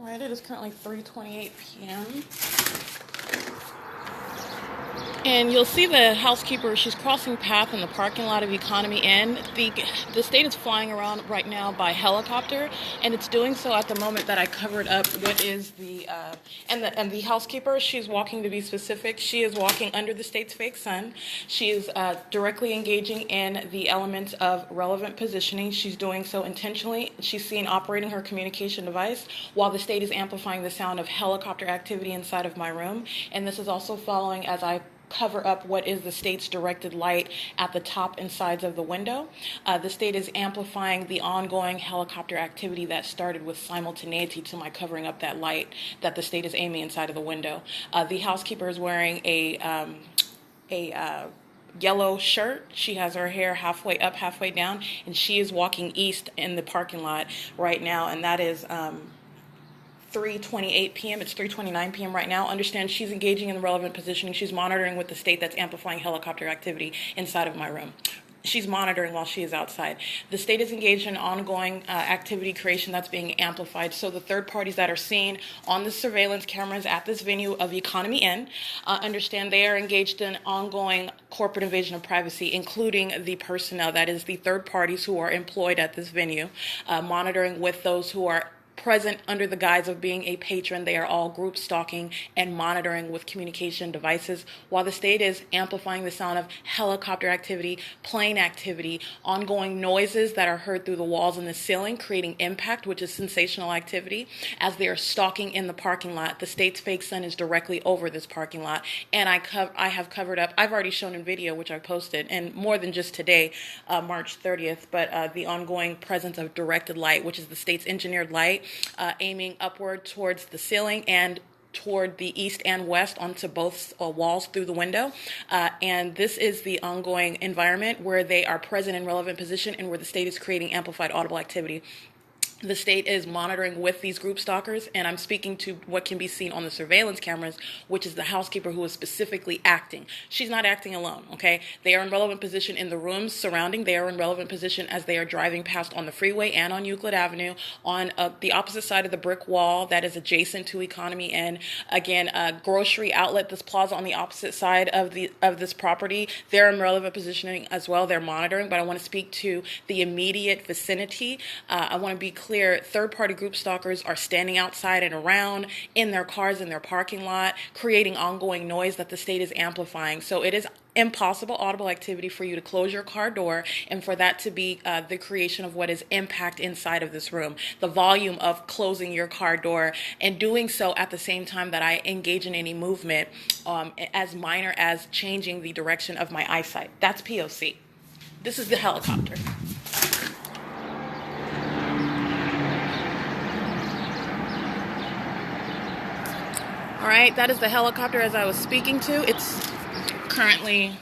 Alright, it is currently 3:28 p.m. And you'll see the housekeeper, she's crossing path in the parking lot of Economy Inn. The state is flying around right now by helicopter, and it's doing so at the moment that I covered up what is and the housekeeper, she's walking, to be specific, she is walking under the state's fake sun. She is directly engaging in the elements of relevant positioning. She's doing so intentionally. She's seen operating her communication device while the state is amplifying the sound of helicopter activity inside of my room. And this is also following as I cover up what is the state's directed light at the top and sides of the window. The state is amplifying the ongoing helicopter activity that started with simultaneity to my covering up that light that the state is aiming inside of the window. The housekeeper is wearing a yellow shirt. She has her hair halfway up, halfway down, and she is walking east in the parking lot right now, and that is 3:28 p.m. It's 3:29 p.m. right now. Understand she's engaging in the relevant positioning. She's monitoring with the state that's amplifying helicopter activity inside of my room. She's monitoring while she is outside. The state is engaged in ongoing activity creation that's being amplified. So the third parties that are seen on the surveillance cameras at this venue of Economy Inn, understand they are engaged in ongoing corporate invasion of privacy, including the personnel, that is the third parties who are employed at this venue, monitoring with those who are present under the guise of being a patron. They are all group stalking and monitoring with communication devices while the state is amplifying the sound of helicopter activity, plane activity, ongoing noises that are heard through the walls and the ceiling, creating impact, which is sensational activity. As they are stalking in the parking lot, the state's fake sun is directly over this parking lot, and I have covered up, I've already shown in video, which I posted, and more than just today, March 30th, but the ongoing presence of directed light, which is the state's engineered light, aiming upward towards the ceiling and toward the east and west onto both walls through the window. And this is the ongoing environment where they are present in relevant position and where the state is creating amplified audible activity. The state is monitoring with these group stalkers, and I'm speaking to what can be seen on the surveillance cameras, which is the housekeeper who is specifically acting. She's not acting alone, okay? They are in relevant position in the rooms surrounding. They are in relevant position as they are driving past on the freeway and on Euclid Avenue on the opposite side of the brick wall that is adjacent to Economy Inn. Again, a grocery outlet, this plaza on the opposite side of this property, they're in relevant positioning as well. They're monitoring, but I want to speak to the immediate vicinity. I want to be clear. Third-party group stalkers are standing outside and around in their cars in their parking lot, creating ongoing noise that the state is amplifying. So it is impossible audible activity for you to close your car door and for that to be the creation of what is impact inside of this room. The volume of closing your car door and doing so at the same time that I engage in any movement as minor as changing the direction of my eyesight. That's P.O.C. This is the helicopter. All right, that is the helicopter as I was speaking to. It's currently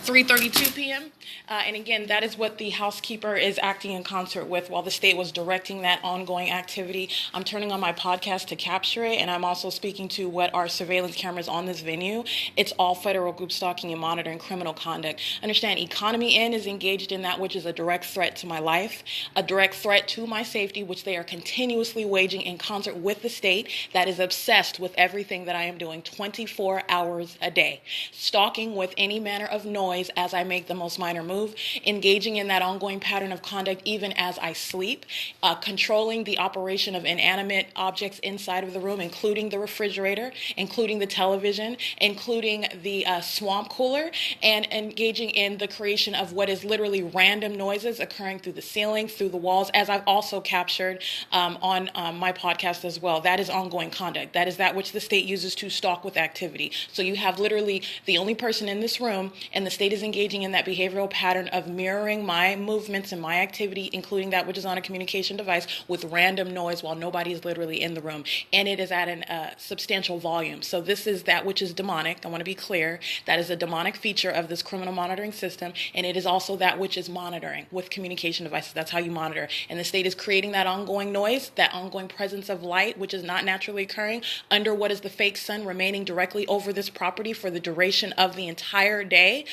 3:32 p.m. And again, that is what the housekeeper is acting in concert with while the state was directing that ongoing activity. I'm turning on my podcast to capture it, and I'm also speaking to what are surveillance cameras on this venue. It's all federal group stalking and monitoring criminal conduct. Understand, Economy Inn is engaged in that which is a direct threat to my life, a direct threat to my safety, which they are continuously waging in concert with the state that is obsessed with everything that I am doing 24 hours a day, stalking with any manner of noise as I make the most minor move, engaging in that ongoing pattern of conduct even as I sleep, controlling the operation of inanimate objects inside of the room, including the refrigerator, including the television, including the swamp cooler, and engaging in the creation of what is literally random noises occurring through the ceiling, through the walls, as I've also captured on my podcast as well. That is ongoing conduct. That is that which the state uses to stalk with activity. So you have literally the only person in this room, and the state is engaging in that behavioral pattern of mirroring my movements and my activity, including that which is on a communication device, with random noise while nobody is literally in the room. And it is at a substantial volume. So this is that which is demonic. I want to be clear. That is a demonic feature of this criminal monitoring system. And it is also that which is monitoring with communication devices. That's how you monitor. And the state is creating that ongoing noise, that ongoing presence of light, which is not naturally occurring under what is the fake sun remaining directly over this property for the duration of the entire day.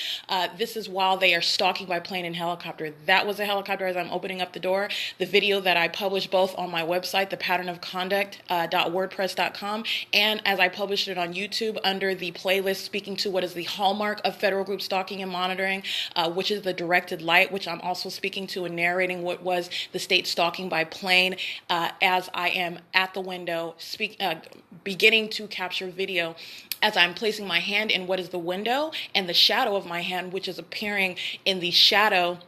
This is while they are stalking by plane and helicopter. That was a helicopter as I'm opening up the door. The video that I published both on my website, thepatternofconduct.wordpress.com, and as I published it on YouTube under the playlist speaking to what is the hallmark of federal group stalking and monitoring, which is the directed light, which I'm also speaking to and narrating what was the state stalking by plane as I am at the window beginning to capture video as I'm placing my hand in what is the window and the shadow of my hand, which is appearing in the shadow,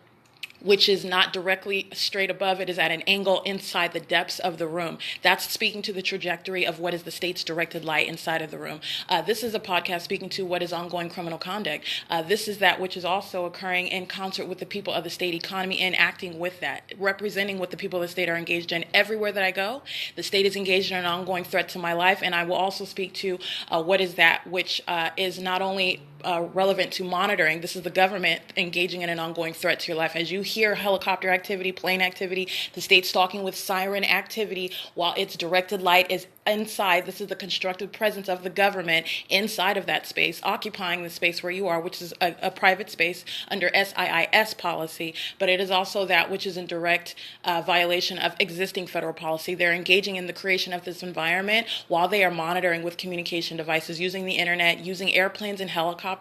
which is not directly straight above. It is at an angle inside the depths of the room. That's speaking to the trajectory of what is the state's directed light inside of the room. This is a podcast speaking to what is ongoing criminal conduct. This is that which is also occurring in concert with the people of the state economy and acting with that, representing what the people of the state are engaged in. Everywhere that I go, the state is engaged in an ongoing threat to my life, and I will also speak to what is that which is not only relevant to monitoring. This is the government engaging in an ongoing threat to your life. As you hear helicopter activity, plane activity, the state stalking with siren activity, while its directed light is inside. This is the constructive presence of the government inside of that space, occupying the space where you are, which is a private space under S.I.I.S policy, but it is also that which is in direct violation of existing federal policy. They're engaging in the creation of this environment while they are monitoring with communication devices, using the internet, using airplanes and helicopters,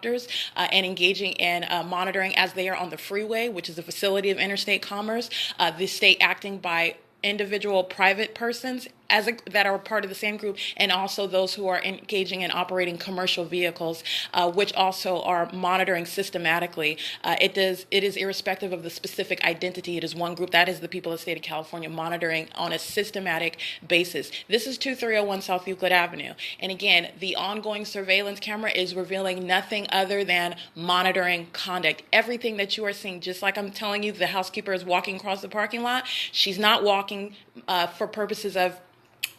and engaging in monitoring as they are on the freeway, which is a facility of interstate commerce, the state acting by individual private persons that are part of the same group, and also those who are engaging in operating commercial vehicles, which also are monitoring systematically. It is irrespective of the specific identity. It is one group. That is the people of the state of California monitoring on a systematic basis. This is 2301 South Euclid Avenue. And again, the ongoing surveillance camera is revealing nothing other than monitoring conduct. Everything that you are seeing, just like I'm telling you, the housekeeper is walking across the parking lot. She's not walking for purposes of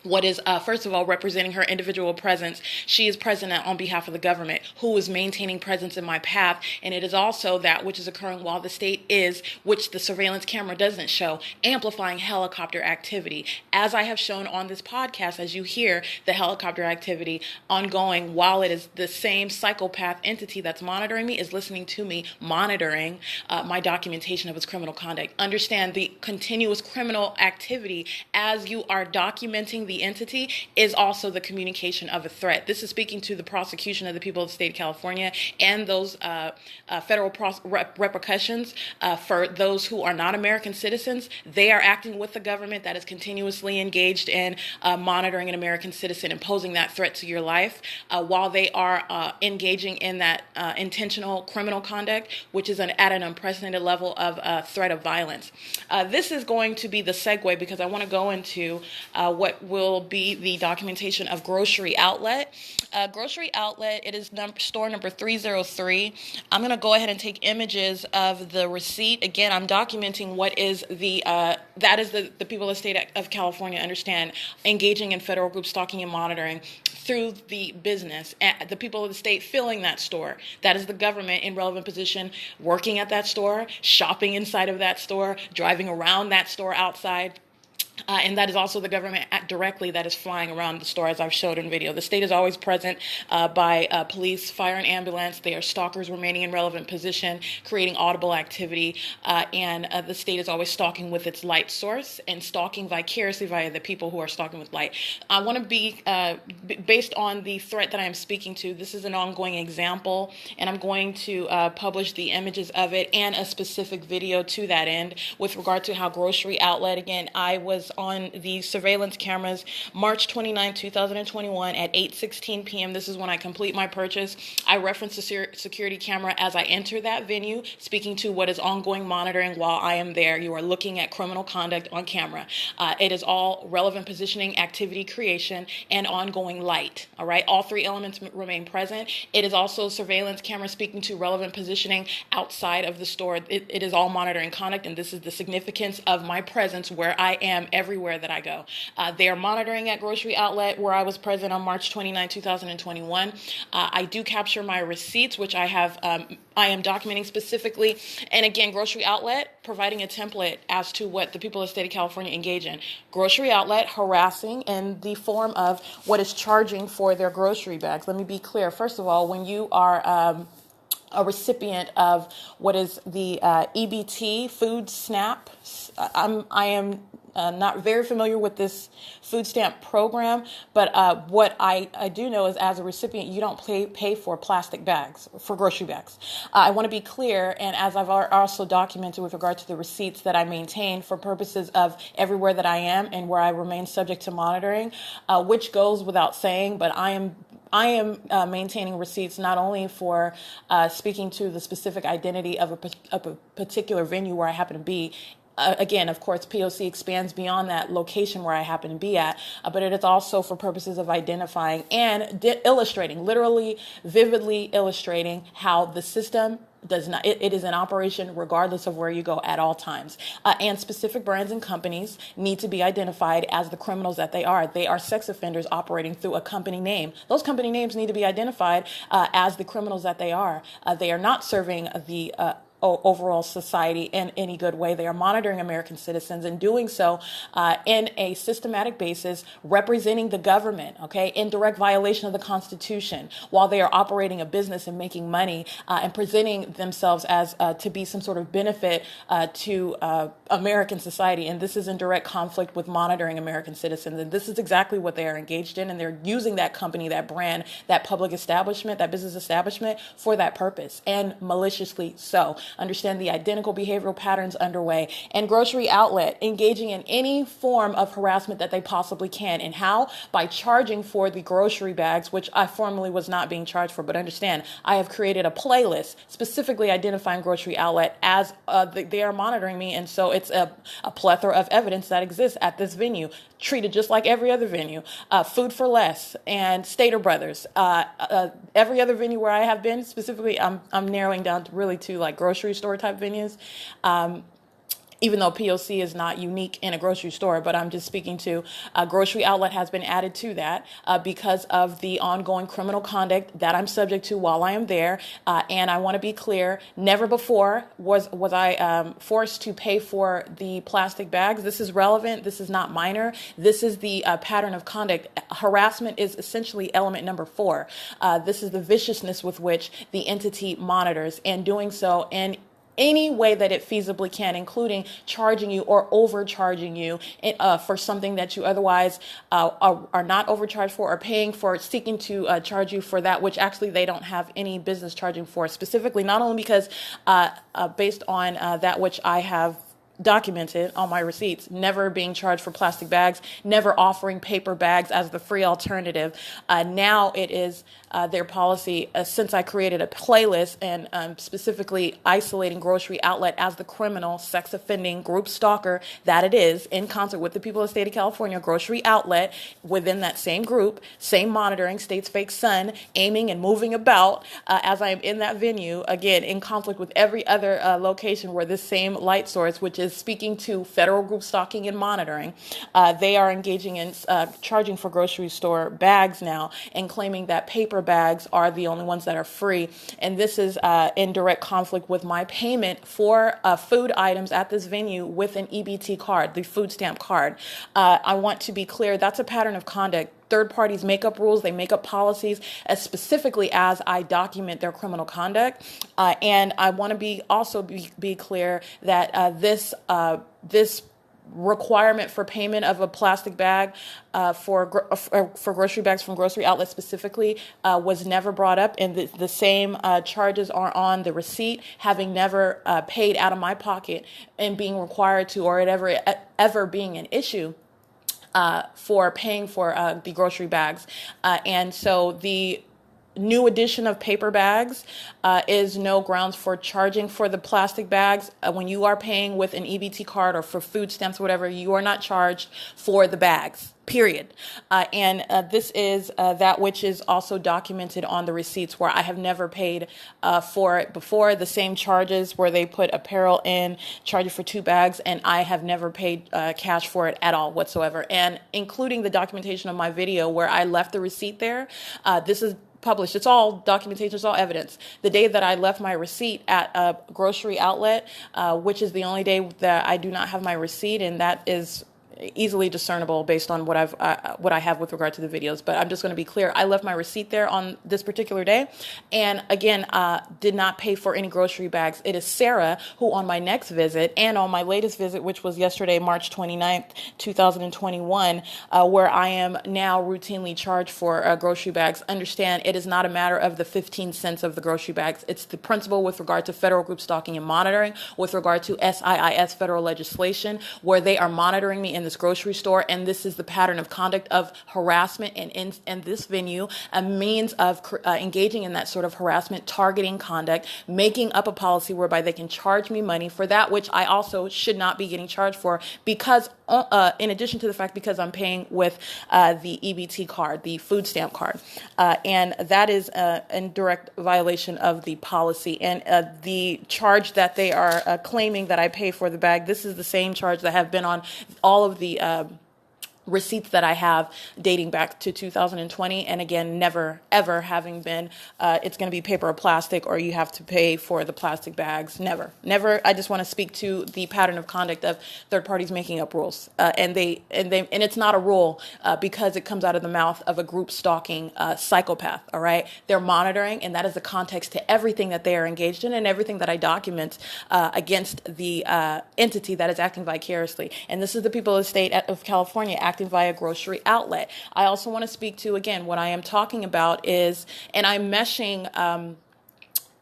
what is, first of all, representing her individual presence. She is present on behalf of the government, who is maintaining presence in my path. And it is also that which is occurring while the state is, which the surveillance camera doesn't show, amplifying helicopter activity. As I have shown on this podcast, as you hear the helicopter activity ongoing, while it is the same psychopath entity that's monitoring me, is listening to me, monitoring my documentation of its criminal conduct. Understand the continuous criminal activity as you are documenting the entity is also the communication of a threat. This is speaking to the prosecution of the people of the state of California and those federal repercussions for those who are not American citizens. They are acting with the government that is continuously engaged in monitoring an American citizen, imposing that threat to your life, while they are engaging in that intentional criminal conduct, which is at an unprecedented level of threat of violence. This is going to be the segue, because I want to go into what will be the documentation of Grocery Outlet. Grocery Outlet, it is store number 303. I'm going to go ahead and take images of the receipt. Again, I'm documenting what is that is the people of the state of California understand engaging in federal group stalking and monitoring through the business, the people of the state filling that store. That is the government in relevant position working at that store, shopping inside of that store, driving around that store outside. And that is also the government directly that is flying around the store, as I've showed in video. The state is always present by police, fire, and ambulance. They are stalkers remaining in relevant position, creating audible activity, and the state is always stalking with its light source and stalking vicariously via the people who are stalking with light. I want to be, based on the threat that I am speaking to, this is an ongoing example, and I'm going to publish the images of it and a specific video to that end with regard to how Grocery Outlet, again, I was on the surveillance cameras March 29, 2021 at 8:16 p.m. This is when I complete my purchase. I reference the security camera as I enter that venue, speaking to what is ongoing monitoring while I am there. You are looking at criminal conduct on camera. It is all relevant positioning, activity creation, and ongoing light. All right, all three elements remain present. It is also surveillance camera speaking to relevant positioning outside of the store. It is all monitoring conduct, and this is the significance of my presence where I am everywhere that I go. They are monitoring at Grocery Outlet where I was present on March 29, 2021. I do capture my receipts, which I am documenting specifically. And again, Grocery Outlet providing a template as to what the people of the state of California engage in. Grocery Outlet harassing in the form of what is charging for their grocery bags. Let me be clear. First of all, when you are a recipient of what is the EBT food SNAP. I am not very familiar with this food stamp program, but what I do know is as a recipient, you don't pay for plastic bags, for grocery bags. I want to be clear, and as I've also documented with regard to the receipts that I maintain for purposes of everywhere that I am and where I remain subject to monitoring, which goes without saying, but I am maintaining receipts not only for speaking to the specific identity of a particular venue where I happen to be. Again, of course, P.O.C. expands beyond that location where I happen to be at, but it is also for purposes of identifying and illustrating, literally, vividly illustrating how the system does not, it is in operation regardless of where you go at all times. And specific brands and companies need to be identified as the criminals that they are. They are sex offenders operating through a company name. Those company names need to be identified as the criminals that they are. They are not serving the overall society in any good way. They are monitoring American citizens and doing so in a systematic basis, representing the government, okay, in direct violation of the Constitution, while they are operating a business and making money and presenting themselves as to be some sort of benefit to American society. And this is in direct conflict with monitoring American citizens. And this is exactly what they are engaged in. And they're using that company, that brand, that public establishment, that business establishment for that purpose, and maliciously so. Understand the identical behavioral patterns underway. And grocery outlet engaging in any form of harassment that they possibly can. And how? By charging for the grocery bags, which I formerly was not being charged for. But understand, I have created a playlist specifically identifying grocery outlet as they are monitoring me. And so it's a plethora of evidence that exists at this venue, treated just like every other venue. Food for Less and Stater Brothers. Every other venue where I have been, specifically, I'm narrowing down to like grocery store type venues. Even though P.O.C. is not unique in a grocery store, but I'm just speaking to a grocery outlet has been added to that because of the ongoing criminal conduct that I'm subject to while I am there. And I want to be clear, never before was I forced to pay for the plastic bags. This is relevant. This is not minor. This is the pattern of conduct. Harassment is essentially element number 4. This is the viciousness with which the entity monitors, and doing so in any way that it feasibly can, including charging you or overcharging you for something that you otherwise are not overcharged for, or paying for, seeking to charge you for that which actually they don't have any business charging for. Specifically, not only because based on that which I have documented on my receipts, never being charged for plastic bags, never offering paper bags as the free alternative. Now it is their policy, since I created a playlist and specifically isolating grocery outlet as the criminal sex offending group stalker that it is, in concert with the people of the state of California. Grocery outlet within that same group, same monitoring, state's fake son, aiming and moving about as I am in that venue, again, in conflict with every other location where this same light source, which is speaking to federal group stalking and monitoring, they are engaging in charging for grocery store bags now and claiming that paper bags are the only ones that are free. And this is in direct conflict with my payment for food items at this venue with an EBT card, the food stamp card. I want to be clear, that's a pattern of conduct. Third parties make up rules, they make up policies as specifically as I document their criminal conduct. And I want to also be clear that this requirement for payment of a plastic bag for grocery bags from grocery outlets specifically was never brought up, and the same charges are on the receipt, having never paid out of my pocket and being required to, or it ever being an issue for paying for the grocery bags. And so the new addition of paper bags is no grounds for charging for the plastic bags. When you are paying with an EBT card or for food stamps or whatever, you are not charged for the bags, period. And this is that which is also documented on the receipts, where I have never paid for it before. The same charges where they put apparel in, charge you for 2 bags, and I have never paid cash for it at all whatsoever. And including the documentation of my video where I left the receipt there, this is published. It's all documentation, it's all evidence. The day that I left my receipt at a grocery outlet, which is the only day that I do not have my receipt, and that is easily discernible based on what I have with regard to the videos. But I'm just going to be clear. I left my receipt there on this particular day, and again, did not pay for any grocery bags. It is Sarah who, on my next visit and on my latest visit, which was yesterday, March 29th, 2021, where I am now routinely charged for grocery bags. Understand, it is not a matter of the 15 cents of the grocery bags. It's the principle with regard to federal group stalking and monitoring, with regard to S.I.I.S. federal legislation, where they are monitoring me in this grocery store, and this is the pattern of conduct of harassment, and in this venue, a means of engaging in that sort of harassment, targeting conduct, making up a policy whereby they can charge me money for that which I also should not be getting charged for, because in addition to the fact because I'm paying with the EBT card, the food stamp card, and that is in direct violation of the policy. And the charge that they are claiming that I pay for the bag, this is the same charge that have been on all of the receipts that I have dating back to 2020, and again, never ever having been it's going to be paper or plastic, or you have to pay for the plastic bags. Never. I just want to speak to the pattern of conduct of third parties making up rules, and it's not a rule because it comes out of the mouth of a group stalking psychopath. All right, they're monitoring, and that is the context to everything that they are engaged in, and everything that I document against the entity that is acting vicariously. And this is the people of the state of California acting via grocery outlet. I also want to speak to, again, what I am talking about is, and I'm meshing,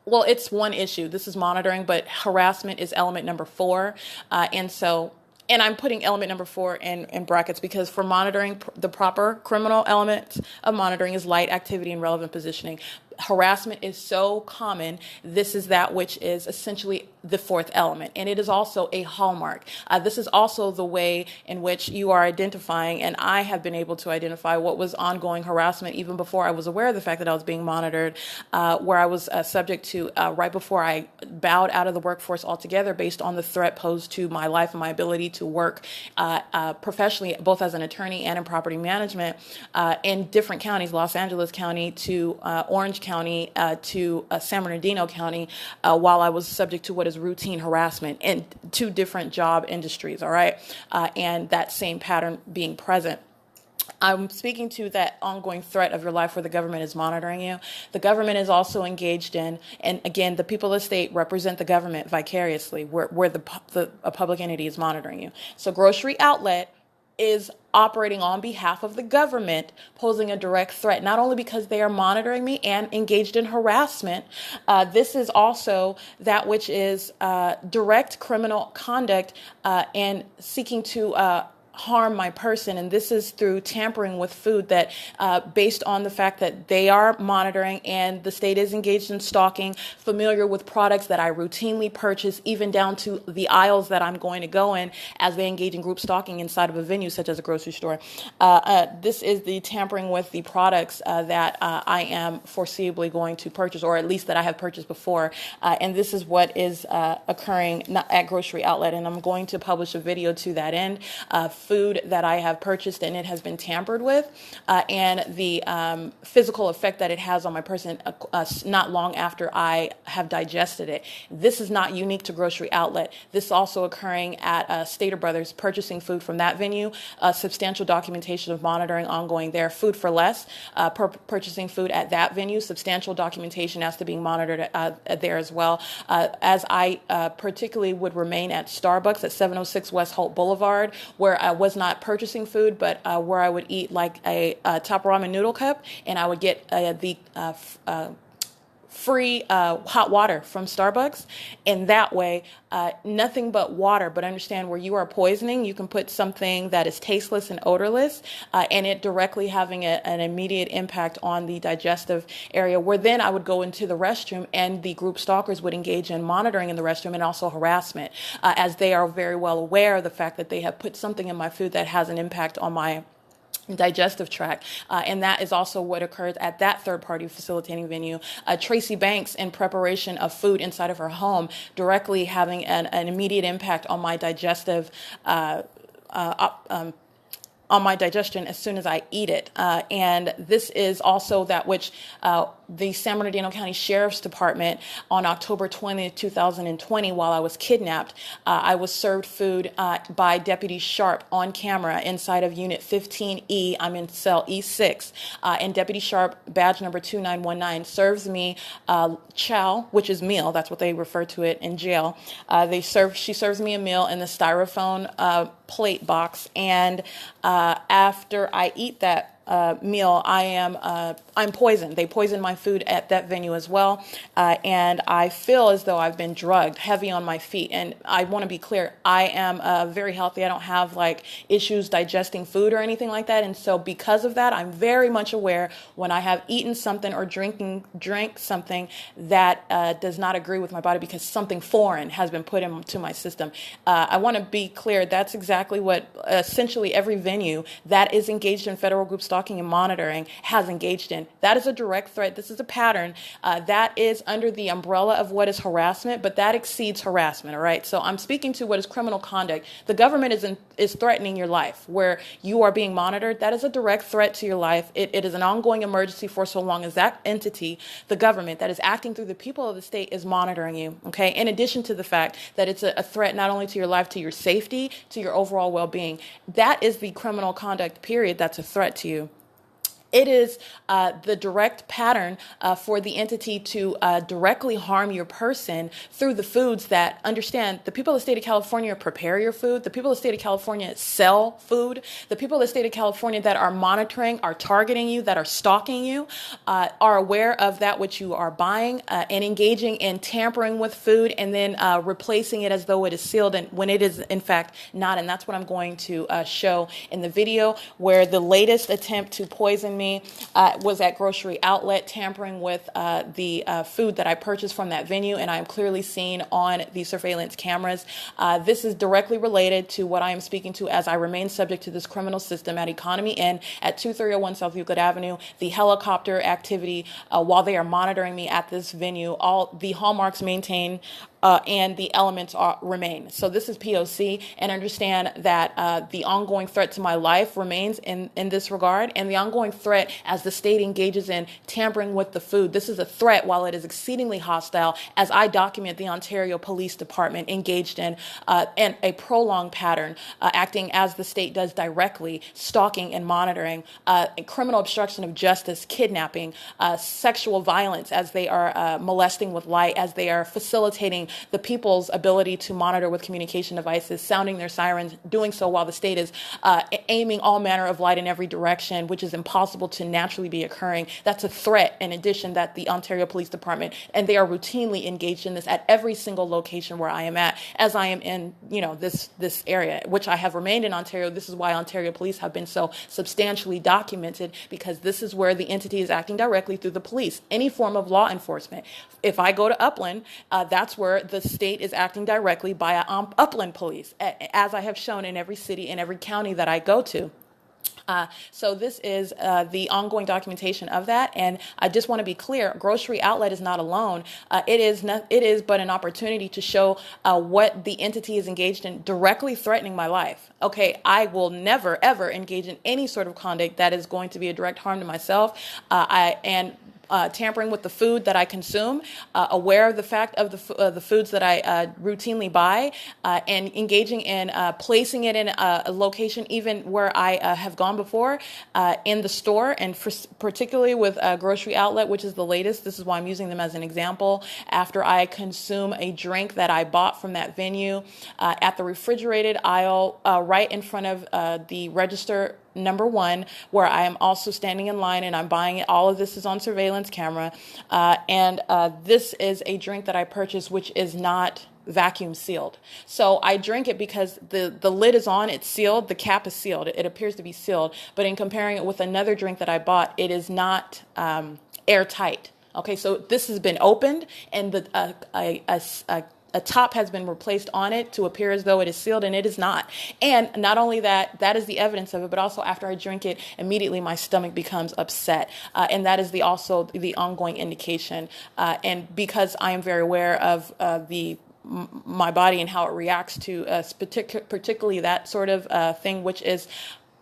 well, it's one issue. This is monitoring, but harassment is element number 4. And I'm putting element number 4 in brackets because for monitoring, the proper criminal element of monitoring is light activity and relevant positioning. Harassment is so common. This is that which is essentially the 4th element, and it is also a hallmark. This is also the way in which you are identifying, and I have been able to identify what was ongoing harassment even before I was aware of the fact that I was being monitored, where I was subject to right before I bowed out of the workforce altogether based on the threat posed to my life and my ability to work professionally, both as an attorney and in property management in different counties, Los Angeles County to Orange County to San Bernardino County, while I was subject to what is routine harassment in 2 different job industries, all right, and that same pattern being present. I'm speaking to that ongoing threat of your life where the government is monitoring you. The government is also engaged in, and again, the people of the state represent the government vicariously where a public entity is monitoring you. So grocery outlet is operating on behalf of the government, posing a direct threat, not only because they are monitoring me and engaged in harassment. This is also that which is direct criminal conduct and seeking to harm my person, and this is through tampering with food that based on the fact that they are monitoring and the state is engaged in stalking, familiar with products that I routinely purchase, even down to the aisles that I'm going to go in as they engage in group stalking inside of a venue such as a grocery store. This is the tampering with the products that I am foreseeably going to purchase, or at least that I have purchased before, and this is what is occurring at grocery outlet, and I'm going to publish a video to that end. Food that I have purchased and it has been tampered with, and the physical effect that it has on my person not long after I have digested it. This is not unique to grocery outlet. This is also occurring at Stater Brothers, purchasing food from that venue, substantial documentation of monitoring ongoing there. Food for Less, purchasing food at that venue, substantial documentation as to being monitored there as well. As I particularly would remain at Starbucks at 706 West Holt Boulevard, where I was not purchasing food, but where I would eat like a top ramen noodle cup, and I would get the free hot water from Starbucks. And that way, nothing but water. But understand, where you are poisoning, you can put something that is tasteless and odorless, and it directly having an immediate impact on the digestive area, where then I would go into the restroom and the group stalkers would engage in monitoring in the restroom and also harassment, as they are very well aware of the fact that they have put something in my food that has an impact on my digestive tract, and that is also what occurred at that third-party facilitating venue. Tracy Banks, in preparation of food inside of her home, directly having an immediate impact on my digestive on my digestion as soon as I eat it. And this is also that which the San Bernardino County Sheriff's Department on October 20th, 2020, while I was kidnapped. I was served food by Deputy Sharp on camera inside of Unit 15E. I'm in cell E6, and Deputy Sharp, badge number 2919, serves me chow, which is meal. That's what they refer to it in jail. She serves me a meal in the styrofoam plate box, and after I eat that meal, I'm poisoned. They poisoned my food at that venue as well, and I feel as though I've been drugged, heavy on my feet. And I want to be clear, I am very healthy. I don't have like issues digesting food or anything like that, and so because of that, I'm very much aware when I have eaten something or drank something that does not agree with my body because something foreign has been put into my system. I want to be clear, that's exactly what essentially every venue that is engaged in federal group stalking and monitoring has engaged in. That is a direct threat. This is a pattern that is under the umbrella of what is harassment, but that exceeds harassment, all right? So I'm speaking to what is criminal conduct. The government is threatening your life where you are being monitored. That is a direct threat to your life. It is an ongoing emergency for so long as that entity, the government that is acting through the people of the state, is monitoring you, okay? In addition to the fact that it's a threat not only to your life, to your safety, to your overall well-being. That is the criminal conduct, period, that's a threat to you. It is the direct pattern for the entity to directly harm your person through the foods that, understand, the people of the state of California prepare your food. The people of the state of California sell food. The people of the state of California that are monitoring, are targeting you, that are stalking you, are aware of that which you are buying and engaging in tampering with food and then replacing it as though it is sealed and when it is in fact not. And that's what I'm going to show in the video, where the latest attempt to poison me was at grocery outlet, tampering with the food that I purchased from that venue, and I am clearly seen on the surveillance cameras. This is directly related to what I am speaking to as I remain subject to this criminal system at Economy Inn at 2301 South Euclid Avenue. The helicopter activity while they are monitoring me at this venue, all the hallmarks maintain and the elements remain. So this is P.O.C. and understand that the ongoing threat to my life remains in this regard, and the ongoing threat as the state engages in tampering with the food. This is a threat while it is exceedingly hostile, as I document the Ontario Police Department engaged in and a prolonged pattern acting as the state does directly, stalking and monitoring, criminal obstruction of justice, kidnapping, sexual violence as they are molesting with light, as they are facilitating the people's ability to monitor with communication devices, sounding their sirens, doing so while the state is aiming all manner of light in every direction, which is impossible to naturally be occurring. That's a threat, in addition, that the Ontario Police Department, and they are routinely engaged in this at every single location where I am at, as I am in, this area, which I have remained in Ontario. This is why Ontario police have been so substantially documented, because this is where the entity is acting directly through the police, any form of law enforcement. If I go to Upland, that's where the state is acting directly by Upland police, as I have shown in every city and every county that I go to. So this is the ongoing documentation of that, and I just want to be clear: grocery outlet is not alone. It is but an opportunity to show what the entity is engaged in, directly threatening my life. Okay, I will never ever engage in any sort of conduct that is going to be a direct harm to myself. Tampering with the food that I consume, aware of the fact of the foods that I routinely buy, and engaging in placing it in a location even where I have gone before, in the store, and particularly with grocery outlet, which is the latest. This is why I'm using them as an example. After I consume a drink that I bought from that venue, at the refrigerated aisle, right in front of the register number one, where I am also standing in line and I'm buying it. All of this is on surveillance camera. And this is a drink that I purchased, which is not vacuum sealed. So I drink it because the lid is on, it's sealed, the cap is sealed. It appears to be sealed. But in comparing it with another drink that I bought, it is not airtight. Okay, so this has been opened, and a top has been replaced on it to appear as though it is sealed, and it is not. And not only that, that is the evidence of it, but also after I drink it, immediately my stomach becomes upset. And that is also the ongoing indication. And because I am very aware of my body and how it reacts to particularly that sort of thing, which is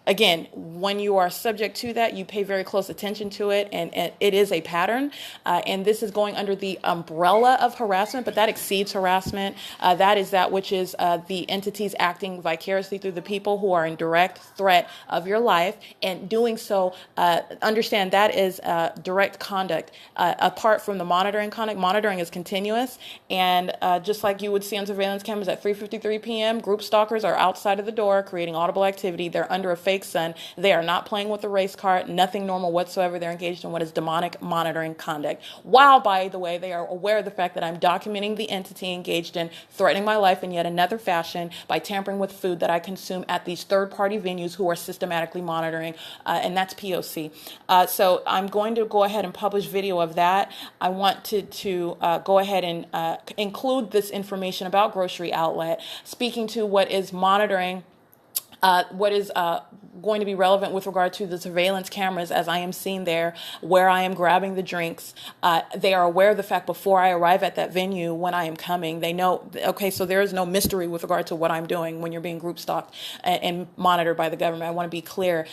again, when you are subject to that, you pay very close attention to it, and it is a pattern. And this is going under the umbrella of harassment, but that exceeds harassment. That is that which is the entities acting vicariously through the people who are in direct threat of your life, and doing so, understand that is direct conduct. Apart from the monitoring conduct, monitoring is continuous, and just like you would see on surveillance cameras at 3:53 p.m., group stalkers are outside of the door creating audible activity. They're under a fake sun. They are not playing with the race card, nothing normal whatsoever. They're engaged in what is demonic monitoring conduct. While, by the way, they are aware of the fact that I'm documenting the entity engaged in threatening my life in yet another fashion by tampering with food that I consume at these third-party venues who are systematically monitoring, and that's P.O.C. So I'm going to go ahead and publish video of that. I want to go ahead and include this information about Grocery Outlet, speaking to what is monitoring, what is going to be relevant with regard to the surveillance cameras as I am seen there, where I am grabbing the drinks. They are aware of the fact before I arrive at that venue when I am coming. They know, okay, so there is no mystery with regard to what I'm doing when you're being group stalked and monitored by the government. I want to be clear,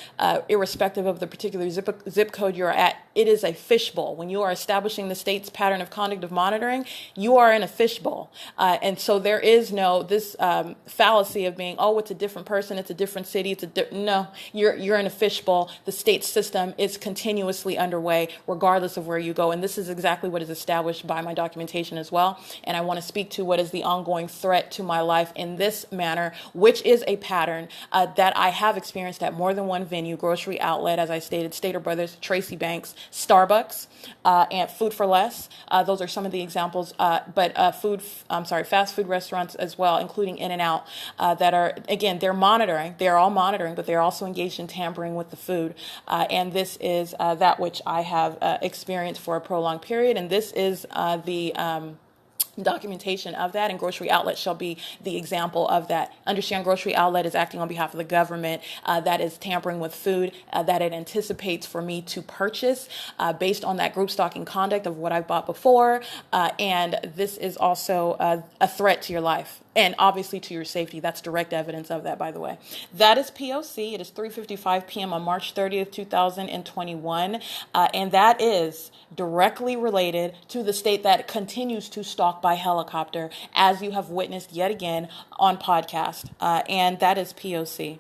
irrespective of the particular zip code you're at, it is a fishbowl. When you are establishing the state's pattern of conduct of monitoring, you are in a fishbowl. And so there is no, this fallacy of being, oh, it's a different person, it's a different city, no, you're in a fishbowl. The state system is continuously underway, regardless of where you go. And this is exactly what is established by my documentation as well. And I want to speak to what is the ongoing threat to my life in this manner, which is a pattern that I have experienced at more than one venue: Grocery Outlet, as I stated, Stater Brothers, Tracy Banks, Starbucks, and Food for Less. Those are some of the examples, but fast food restaurants as well, including In-N-Out, that are, again, they're monitoring. They're all monitoring, but they're also engaged in tampering with the food. And this is that which I have experienced for a prolonged period. And this is the documentation of that, and Grocery Outlet shall be the example of that. Understand, Grocery Outlet is acting on behalf of the government, that is tampering with food that it anticipates for me to purchase based on that group stalking conduct of what I've bought before, and this is also a threat to your life and obviously to your safety. That's direct evidence of that, by the way. That is P.O.C. It is 3:55 p.m. on March 30th, 2021, and that is directly related to the state that continues to stalk by helicopter, as you have witnessed yet again on podcast, and that is P.O.C.